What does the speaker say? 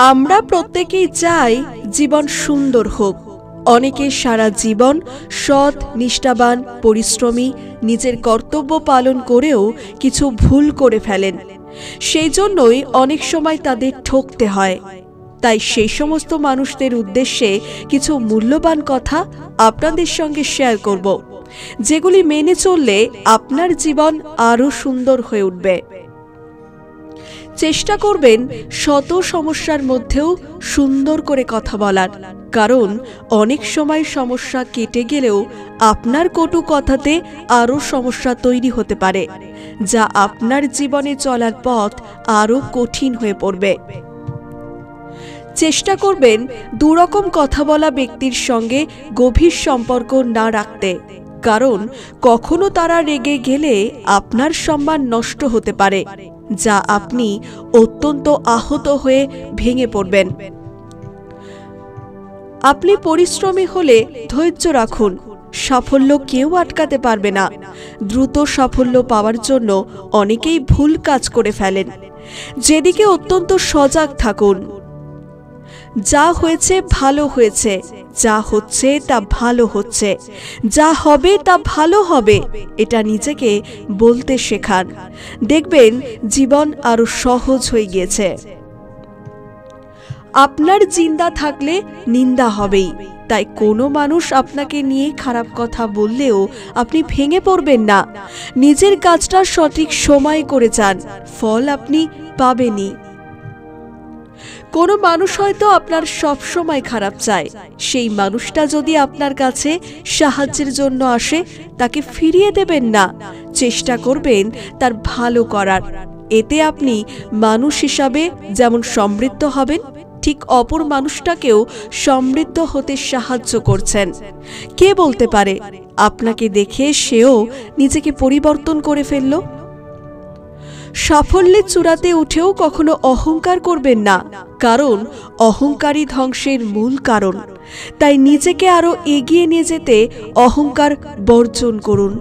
আমরা প্রত্যেকেই চাই জীবন সুন্দর হোক। অনেকে সারা জীবন সৎ, নিষ্ঠাবান, পরিশ্রমী, নিজের কর্তব্য পালন করেও কিছু ভুল করে ফেলেন। সেই জন্যই অনেক সময় তাদের ঠকতে হয়। তাই সেই সমস্ত মানুষদের উদ্দেশ্যে কিছু মূল্যবান কথা আপনাদের সঙ্গে শেয়ার করব, যেগুলি মেনে চললে আপনার জীবন আরও সুন্দর হয়ে উঠবে। চেষ্টা করবেন শত সমস্যার মধ্যেও সুন্দর করে কথা বলার, কারণ অনেক সময় সমস্যা কেটে গেলেও আপনার কটু কথাতে আরও সমস্যা তৈরি হতে পারে, যা আপনার জীবনে চলার পথ আরও কঠিন হয়ে পড়বে। চেষ্টা করবেন দুরকম কথা বলা ব্যক্তির সঙ্গে গভীর সম্পর্ক না রাখতে, কারণ কখনো তারা রেগে গেলে আপনার সম্মান নষ্ট হতে পারে, যা আপনি অত্যন্ত আহত হয়ে ভেঙে পড়বেন। আপনি পরিশ্রমী হলে ধৈর্য রাখুন, সাফল্য কেউ আটকাতে পারবে না। দ্রুত সাফল্য পাওয়ার জন্য অনেকেই ভুল কাজ করে ফেলেন, যেদিকে অত্যন্ত সজাগ থাকুন। যা হয়েছে ভালো হয়েছে, যা হচ্ছে তা ভালো হচ্ছে, যা হবে তা ভালো হবে, এটা নিজেকে বলতে শেখান। দেখবেন জীবন আরো সহজ হয়ে গিয়েছে। আপনার জিন্দা থাকলে নিন্দা হবেই, তাই কোনো মানুষ আপনাকে নিয়ে খারাপ কথা বললেও আপনি ভেঙে পড়বেন না। নিজের কাজটা সঠিক সময় করে যান, ফল আপনি পাবেনই। কোনো মানুষ হয়তো আপনার সব সময় খারাপ চায়, সেই মানুষটা যদি আপনার কাছে সাহায্যের জন্য আসে, তাকে ফিরিয়ে দেবেন না, চেষ্টা করবেন তার ভালো করার। এতে আপনি মানুষ হিসাবে যেমন সমৃদ্ধ হবেন, ঠিক অপর মানুষটাকেও সমৃদ্ধ হতে সাহায্য করছেন। কে বলতে পারে আপনাকে দেখে সেও নিজেকে পরিবর্তন করে ফেলল। সাফল্যের চূড়াতে উঠেও কখনো অহংকার করবেন না, কারণ অহংকারই ধ্বংসের মূল কারণ। তাই নিজেকে আরো এগিয়ে নিয়ে যেতে অহংকার বর্জন করুন।